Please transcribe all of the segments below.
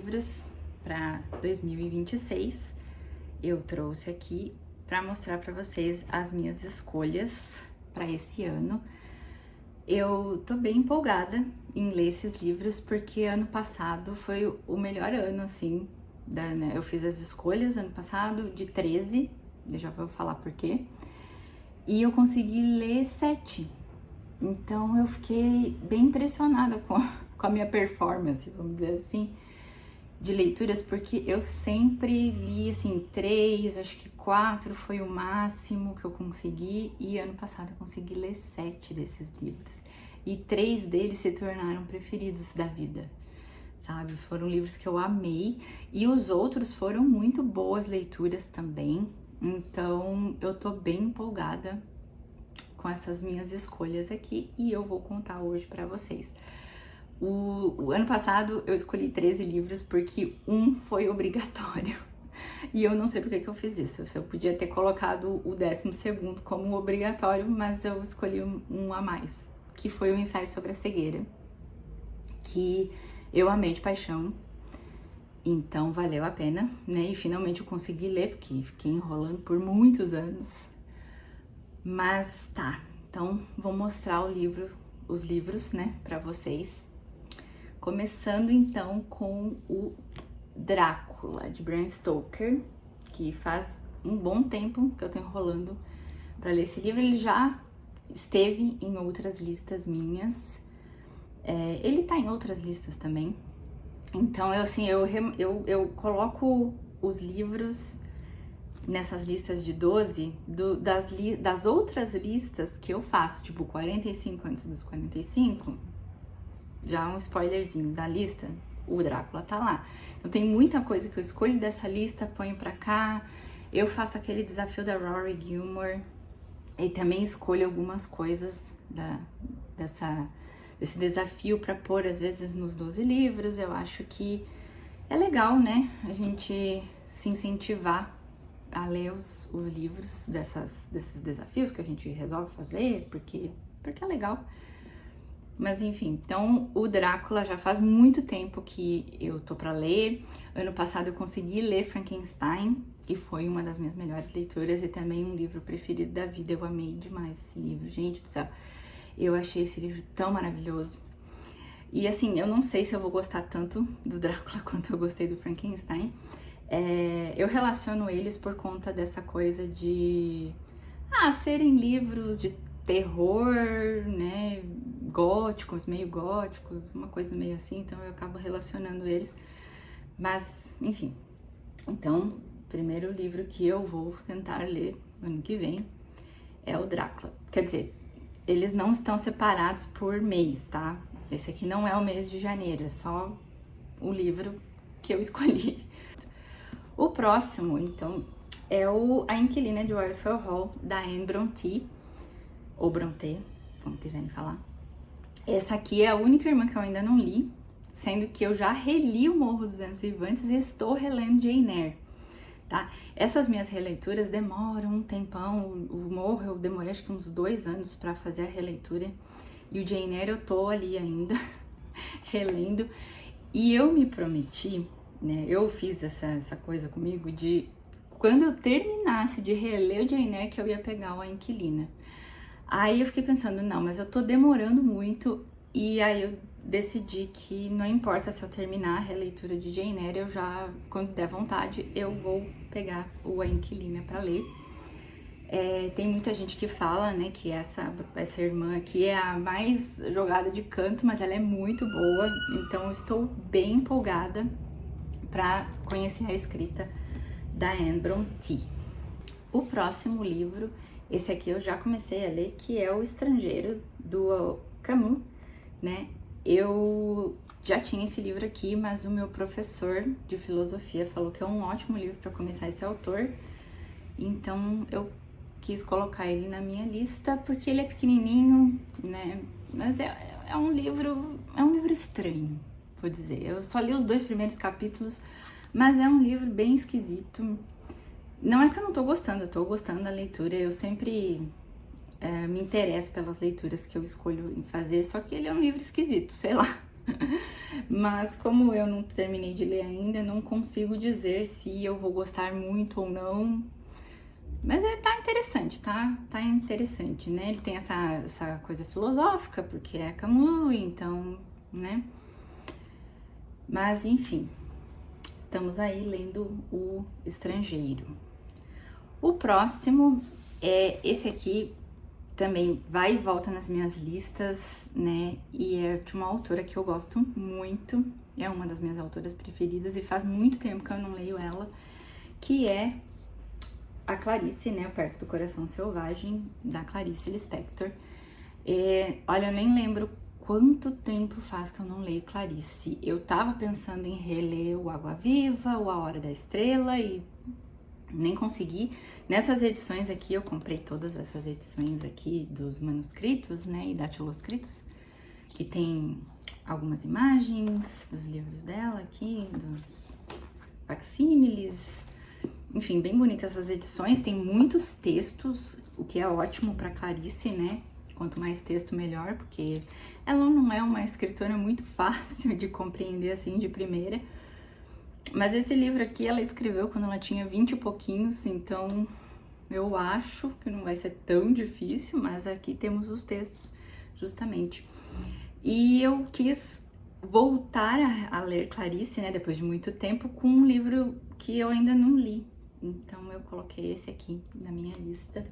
livros para 2026. Eu trouxe aqui para mostrar para vocês as minhas escolhas para esse ano. Eu tô bem empolgada em ler esses livros porque ano passado foi o melhor ano, assim, né? Eu fiz as escolhas ano passado de 13, eu já vou falar por quê, e eu consegui ler 7. Então eu fiquei bem impressionada com a minha performance, vamos dizer assim, de leituras, porque eu sempre li assim 3, acho que 4 foi o máximo que eu consegui, e ano passado eu consegui ler 7 desses livros, e 3 deles se tornaram preferidos da vida, sabe? Foram livros que eu amei, e os outros foram muito boas leituras também, então eu tô bem empolgada com essas minhas escolhas aqui, e eu vou contar hoje pra vocês. O ano passado eu escolhi 13 livros porque um foi obrigatório. E eu não sei por que eu fiz isso. Eu podia ter colocado o 12º como obrigatório, mas eu escolhi um a mais, que foi o Ensaio sobre a Cegueira, que eu amei de paixão. Então valeu a pena, né? E finalmente eu consegui ler, porque fiquei enrolando por muitos anos. Mas tá, então vou mostrar os livros, né, pra vocês. Começando então com o Drácula, de Bram Stoker, que faz um bom tempo que eu tô enrolando para ler esse livro. Ele já esteve em outras listas minhas, ele tá em outras listas também. Então, eu coloco os livros nessas listas de 12 das outras listas que eu faço, tipo 45 antes dos 45. Já um spoilerzinho da lista, o Drácula tá lá. Então tem muita coisa que eu escolho dessa lista, ponho pra cá. Eu faço aquele desafio da Rory Gilmore e também escolho algumas coisas desse desafio pra pôr às vezes nos 12 livros. Eu acho que é legal, né? A gente se incentivar a ler os livros desses desafios que a gente resolve fazer, porque é legal. Mas enfim, então o Drácula já faz muito tempo que eu tô pra ler. Ano passado eu consegui ler Frankenstein e foi uma das minhas melhores leituras e também um livro preferido da vida. Eu amei demais esse livro, gente do céu. Eu achei esse livro tão maravilhoso. E assim, eu não sei se eu vou gostar tanto do Drácula quanto eu gostei do Frankenstein. Eu relaciono eles por conta dessa coisa de serem livros de terror, né, góticos, meio góticos, uma coisa meio assim, então eu acabo relacionando eles. Mas, enfim, então, o primeiro livro que eu vou tentar ler ano que vem é o Drácula. Quer dizer, eles não estão separados por mês, tá? Esse aqui não é o mês de janeiro, é só o livro que eu escolhi. O próximo, então, é A Inquilina de Wildfell Hall, da Anne Brontë, ou Brontë, como quiserem falar. Essa aqui é a única irmã que eu ainda não li, sendo que eu já reli o Morro dos Ventos Vivantes e estou relendo Jane Eyre, tá? Essas minhas releituras demoram um tempão. O Morro eu demorei acho que uns 2 anos para fazer a releitura, e o Jane Eyre eu tô ali ainda relendo, e eu me prometi, né, eu fiz essa coisa comigo de quando eu terminasse de reler o Jane Eyre que eu ia pegar A Inquilina. Aí eu fiquei pensando, não, mas eu tô demorando muito, e aí eu decidi que não importa se eu terminar a releitura de Jane Eyre, eu já, quando der vontade, eu vou pegar A Inquilina pra ler. Tem muita gente que fala, né, que essa irmã aqui é a mais jogada de canto, mas ela é muito boa, então eu estou bem empolgada pra conhecer a escrita da Anne Brontë. O próximo livro, esse aqui eu já comecei a ler, que é O Estrangeiro, do Camus, né? Eu já tinha esse livro aqui, mas o meu professor de filosofia falou que é um ótimo livro para começar esse autor, então eu quis colocar ele na minha lista, porque ele é pequenininho, né? Mas é um livro estranho, vou dizer. Eu só li os 2 primeiros capítulos, mas é um livro bem esquisito. Não é que eu não tô gostando, eu tô gostando da leitura, eu sempre me interesso pelas leituras que eu escolho em fazer, só que ele é um livro esquisito, sei lá. Mas como eu não terminei de ler ainda, não consigo dizer se eu vou gostar muito ou não. Mas tá interessante, tá interessante, né? Ele tem essa coisa filosófica, porque é Camus, então, né? Mas, enfim, estamos aí lendo O Estrangeiro. O próximo é esse aqui, também vai e volta nas minhas listas, né? E é de uma autora que eu gosto muito, é uma das minhas autoras preferidas e faz muito tempo que eu não leio ela, que é a Clarice, né? Perto do Coração Selvagem, da Clarice Lispector. Olha, eu nem lembro quanto tempo faz que eu não leio Clarice. Eu tava pensando em reler o Água Viva, o A Hora da Estrela e nem consegui. Nessas edições aqui, eu comprei todas essas edições aqui dos manuscritos, né, e datiloscritos, que tem algumas imagens dos livros dela aqui, dos facsímiles, enfim, bem bonitas essas edições, tem muitos textos, o que é ótimo para Clarice, né, quanto mais texto melhor, porque ela não é uma escritora muito fácil de compreender assim de primeira. Mas esse livro aqui ela escreveu quando ela tinha 20 e pouquinhos, então eu acho que não vai ser tão difícil, mas aqui temos os textos, justamente. E eu quis voltar a ler Clarice, né, depois de muito tempo, com um livro que eu ainda não li. Então eu coloquei esse aqui na minha lista.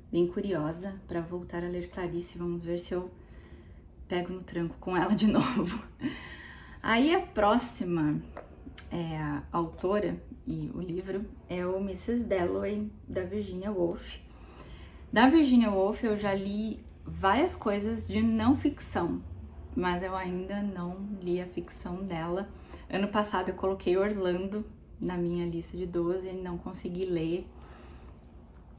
Bem curiosa para voltar a ler Clarice, vamos ver se eu pego no tranco com ela de novo. Aí a próxima a autora e o livro é o Mrs. Dalloway, da Virginia Woolf. Da Virginia Woolf eu já li várias coisas de não ficção, mas eu ainda não li a ficção dela. Ano passado eu coloquei Orlando na minha lista de 12 e não consegui ler,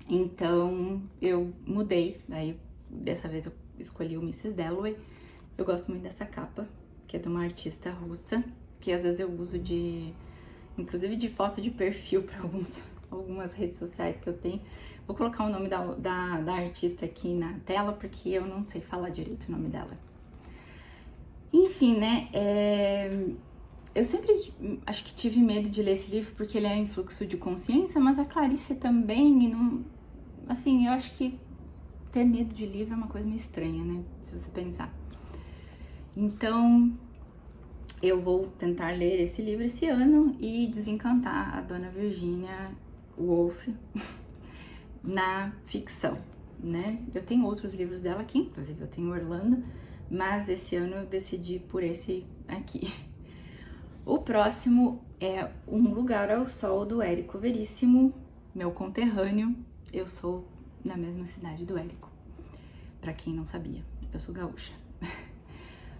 então eu mudei. Aí dessa vez eu escolhi o Mrs. Dalloway. Eu gosto muito dessa capa, que é de uma artista russa, que às vezes eu uso inclusive de foto de perfil para algumas redes sociais que eu tenho. Vou colocar o nome da artista aqui na tela, porque eu não sei falar direito o nome dela. Enfim, né, eu sempre acho que tive medo de ler esse livro, porque ele é em fluxo de consciência, mas a Clarice também, e não, assim, eu acho que ter medo de livro é uma coisa meio estranha, né, se você pensar. Então, eu vou tentar ler esse livro esse ano e desencantar a dona Virginia Woolf na ficção, né? Eu tenho outros livros dela aqui, inclusive eu tenho Orlando, mas esse ano eu decidi por esse aqui. O próximo é Um Lugar ao Sol, do Érico Veríssimo, meu conterrâneo. Eu sou da mesma cidade do Érico, pra quem não sabia, eu sou gaúcha.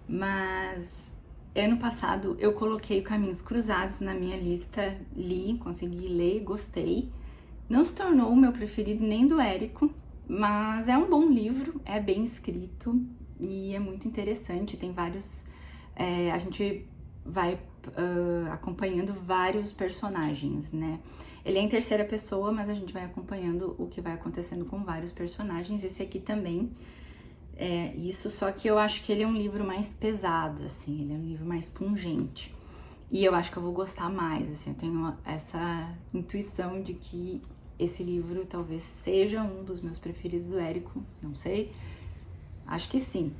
Mas ano passado eu coloquei o Caminhos Cruzados na minha lista, li, consegui ler, gostei. Não se tornou o meu preferido nem do Érico, mas é um bom livro, é bem escrito e é muito interessante. Tem vários... a gente vai acompanhando vários personagens, né? Ele é em terceira pessoa, mas a gente vai acompanhando o que vai acontecendo com vários personagens. Esse aqui também é isso, só que eu acho que ele é um livro mais pesado, assim, ele é um livro mais pungente. E eu acho que eu vou gostar mais, assim, eu tenho essa intuição de que esse livro talvez seja um dos meus preferidos do Érico, não sei, acho que sim,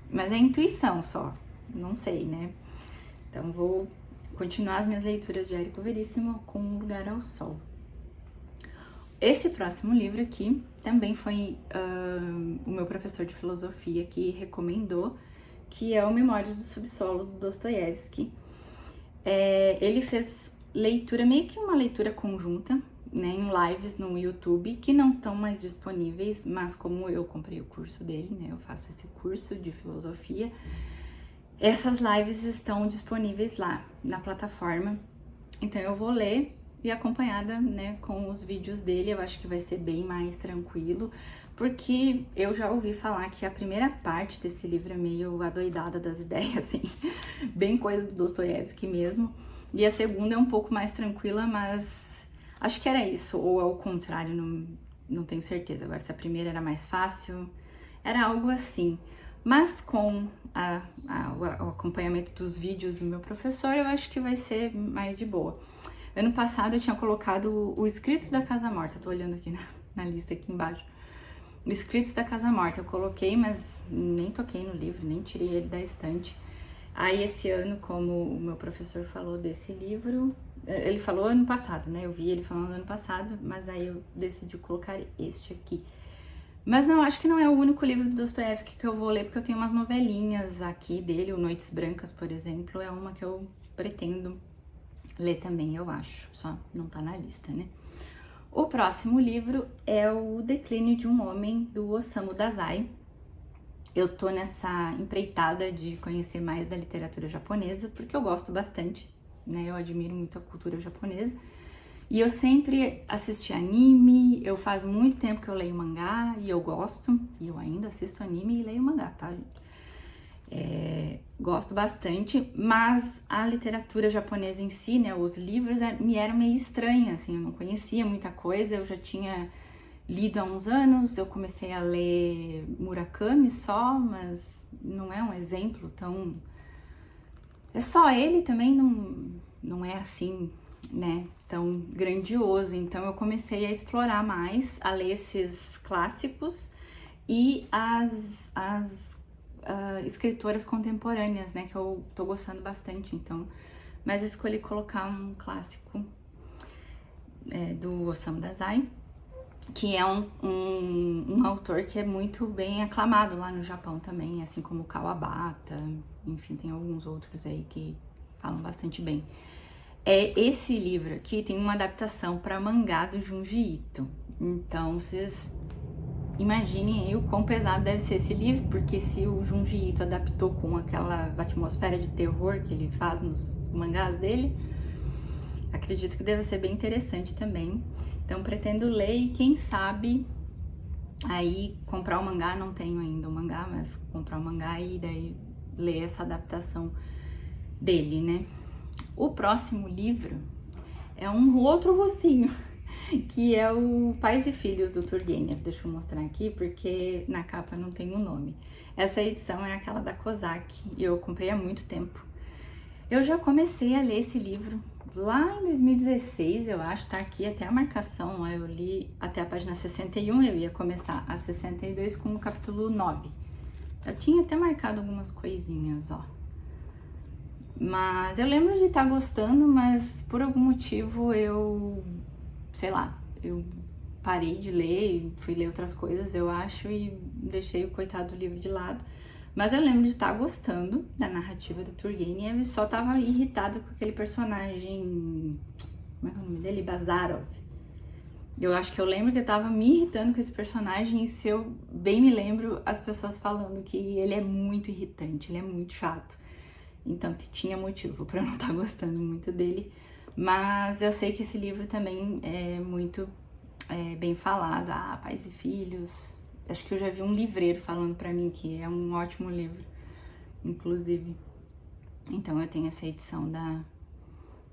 mas é intuição só, não sei, né? Então vou continuar as minhas leituras de Érico Veríssimo com Um Lugar ao Sol. Esse próximo livro aqui também foi o meu professor de filosofia que recomendou, que é o Memórias do Subsolo, do Dostoiévski. Ele fez leitura, meio que uma leitura conjunta, né, em lives no YouTube, que não estão mais disponíveis, mas como eu comprei o curso dele, né, eu faço esse curso de filosofia, essas lives estão disponíveis lá na plataforma, então eu vou ler e acompanhada, né, com os vídeos dele. Eu acho que vai ser bem mais tranquilo, porque eu já ouvi falar que a primeira parte desse livro é meio adoidada das ideias, assim, bem coisa do Dostoiévski mesmo, e a segunda é um pouco mais tranquila, mas acho que era isso, ou ao contrário, não tenho certeza agora se a primeira era mais fácil, era algo assim. Mas com o acompanhamento dos vídeos do meu professor, eu acho que vai ser mais de boa. Ano passado eu tinha colocado o Escritos da Casa Morta, tô olhando aqui na lista aqui embaixo. O Escritos da Casa Morta eu coloquei, mas nem toquei no livro, nem tirei ele da estante. Aí esse ano, como o meu professor falou desse livro, ele falou ano passado, né? Eu vi ele falando ano passado, mas aí eu decidi colocar este aqui. Mas não, acho que não é o único livro do Dostoiévski que eu vou ler, porque eu tenho umas novelinhas aqui dele, o Noites Brancas, por exemplo, é uma que eu pretendo ler também, eu acho, só não tá na lista, né? O próximo livro é o Declínio de um Homem, do Osamu Dazai. Eu tô nessa empreitada de conhecer mais da literatura japonesa, porque eu gosto bastante, né? Eu admiro muito a cultura japonesa. E eu sempre assisti anime, eu faz muito tempo que eu leio mangá e eu gosto, e eu ainda assisto anime e leio mangá, tá, gente? Gosto bastante, mas a literatura japonesa em si, né, os livros me eram meio estranhos, assim, eu não conhecia muita coisa, eu já tinha lido há uns anos, eu comecei a ler Murakami só, mas não é um exemplo tão... É só ele também, não é assim, né, tão grandioso, então eu comecei a explorar mais, a ler esses clássicos e as escritoras contemporâneas, né, que eu tô gostando bastante, então, mas escolhi colocar um clássico do Osamu Dazai, que é um autor que é muito bem aclamado lá no Japão também, assim como Kawabata, enfim, tem alguns outros aí que falam bastante bem. Esse livro aqui tem uma adaptação para mangá do Junji Ito, então vocês imaginem aí o quão pesado deve ser esse livro, porque se o Junji Ito adaptou com aquela atmosfera de terror que ele faz nos mangás dele, acredito que deve ser bem interessante também. Então pretendo ler e quem sabe aí comprar o mangá, não tenho ainda o mangá, mas comprar o mangá e daí ler essa adaptação dele, né? O próximo livro é um outro russinho, que é o Pais e Filhos do Turgenev. Deixa eu mostrar aqui, porque na capa não tem o nome. Essa edição é aquela da Kozak, e eu comprei há muito tempo. Eu já comecei a ler esse livro lá em 2016, eu acho, tá aqui até a marcação, eu li até a página 61, eu ia começar a 62 com o capítulo 9. Eu tinha até marcado algumas coisinhas, ó. Mas eu lembro de estar gostando, mas por algum motivo sei lá, eu parei de ler, fui ler outras coisas, eu acho, e deixei o coitado do livro de lado. Mas eu lembro de estar gostando da narrativa do Turgenev, só tava irritada com aquele personagem, como é que é o nome dele? Bazarov. Eu acho que eu lembro que eu tava me irritando com esse personagem, e se eu bem me lembro, as pessoas falando que ele é muito irritante, ele é muito chato. Então tinha motivo pra eu não estar gostando muito dele. Mas eu sei que esse livro também é muito bem falado, Pais e Filhos. Acho que eu já vi um livreiro falando pra mim que é um ótimo livro, inclusive. Então eu tenho essa edição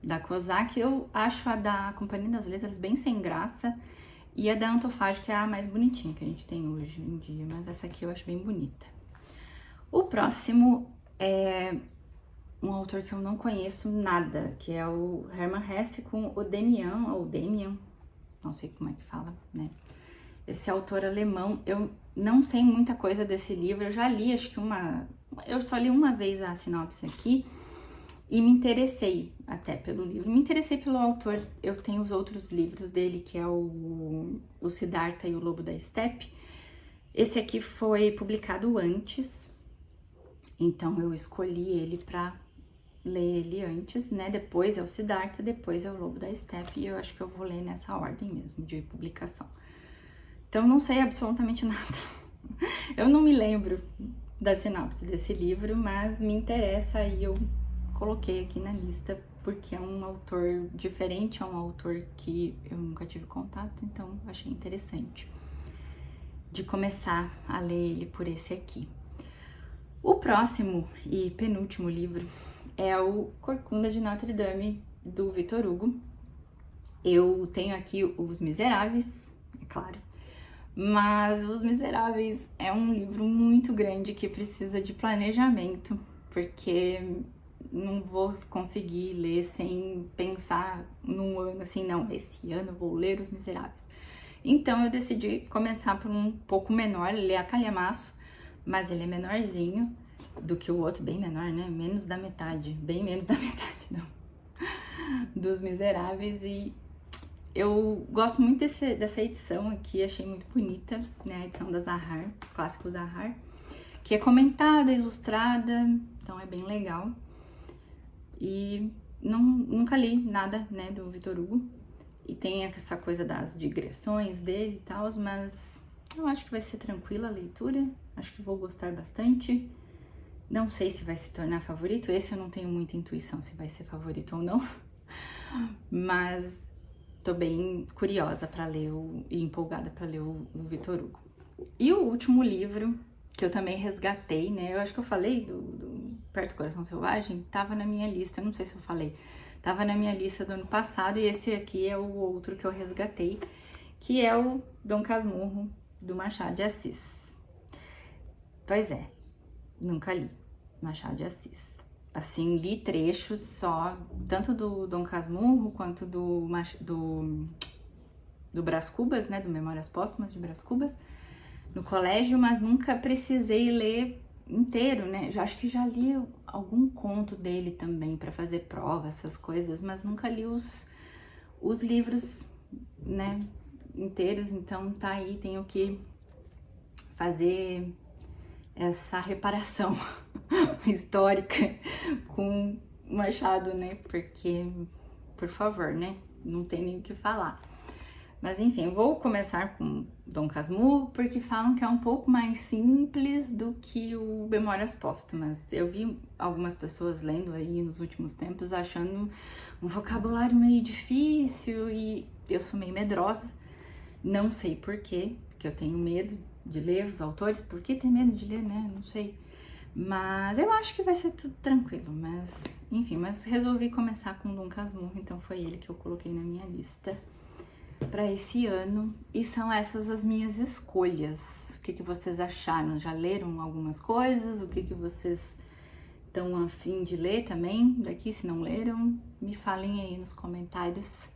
da Kozak. Eu acho a da Companhia das Letras bem sem graça, e a da Antofágica é a mais bonitinha que a gente tem hoje em dia, mas essa aqui eu acho bem bonita. O próximo é um autor que eu não conheço nada, que é o Hermann Hesse com o Demian, ou Demian, não sei como é que fala, né? Esse autor alemão, eu não sei muita coisa desse livro, eu já li, acho que eu só li uma vez a sinopse aqui, e me interessei até pelo livro, me interessei pelo autor. Eu tenho os outros livros dele, que é o Siddhartha e o Lobo da Steppe. Esse aqui foi publicado antes, então eu escolhi ele pra ler ele antes, né? Depois é o Siddhartha, depois é o Lobo da Steppe, e eu acho que eu vou ler nessa ordem mesmo de publicação. Então não sei absolutamente nada. Eu não me lembro da sinopse desse livro, mas me interessa e eu coloquei aqui na lista porque é um autor diferente, é um autor que eu nunca tive contato, então achei interessante de começar a ler ele por esse aqui. O próximo e penúltimo livro é o Corcunda de Notre Dame, do Victor Hugo. Eu tenho aqui Os Miseráveis, é claro, Mas Os Miseráveis é um livro muito grande que precisa de planejamento, porque não vou conseguir ler sem pensar num ano assim, não, esse ano eu vou ler Os Miseráveis. Então eu decidi começar por um pouco menor, ler A Calhamaço, mas ele é menorzinho do que o outro, bem menor, né? Menos da metade, bem menos da metade, não, dos Miseráveis. E eu gosto muito dessa edição aqui, achei muito bonita, né? A edição da Zahar, clássico Zahar, que é comentada, ilustrada, então é bem legal. E nunca li nada, né, do Victor Hugo. E tem essa coisa das digressões dele e tal, mas eu acho que vai ser tranquila a leitura, acho que vou gostar bastante. Não sei se vai se tornar favorito, esse eu não tenho muita intuição se vai ser favorito ou não, mas tô bem curiosa para ler e empolgada para ler o Victor Hugo. E o último livro, que eu também resgatei, né? Eu acho que eu falei do Perto do Coração Selvagem, tava na minha lista, não sei se eu falei, tava na minha lista do ano passado, e esse aqui é o outro que eu resgatei, que é o Dom Casmurro, do Machado de Assis. Pois é, nunca li Machado de Assis. Assim, li trechos só, tanto do Dom Casmurro quanto do Brás Cubas, né, do Memórias Póstumas de Brás Cubas, no colégio, mas nunca precisei ler inteiro, né? Acho que já li algum conto dele também para fazer prova, essas coisas, mas nunca li os livros, né, inteiros, então tá aí, tenho que fazer essa reparação histórica com Machado, né? Porque, por favor, né? Não tem nem o que falar. Mas enfim, eu vou começar com Dom Casmurro, porque falam que é um pouco mais simples do que o Memórias Póstumas. Eu vi algumas pessoas lendo aí nos últimos tempos, achando um vocabulário meio difícil, e eu sou meio medrosa. Não sei porquê, porque eu tenho medo de ler os autores. Por que ter medo de ler, né? Não sei. Mas eu acho que vai ser tudo tranquilo, mas enfim, mas resolvi começar com Dom Casmurro, então foi ele que eu coloquei na minha lista para esse ano. E são essas as minhas escolhas. O que vocês acharam? Já leram algumas coisas? O que vocês estão a fim de ler também daqui? Se não leram, me falem aí nos comentários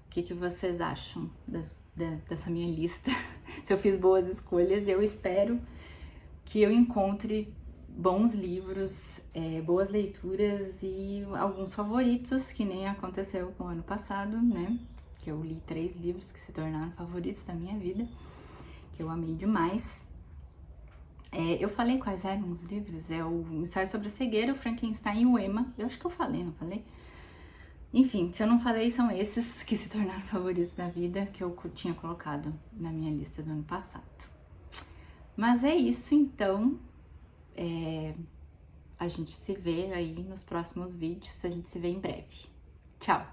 o que vocês acham dessa minha lista. Se eu fiz boas escolhas, eu espero que eu encontre bons livros, boas leituras e alguns favoritos, que nem aconteceu com o ano passado, né? Que eu li 3 livros que se tornaram favoritos da minha vida, que eu amei demais. Eu falei quais eram os livros, é o Ensaio sobre a Cegueira, o Frankenstein e o Emma. Eu acho que eu falei, não falei? Enfim, se eu não falei, são esses que se tornaram favoritos da vida, que eu tinha colocado na minha lista do ano passado. Mas é isso, então. A gente se vê aí nos próximos vídeos, a gente se vê em breve. Tchau!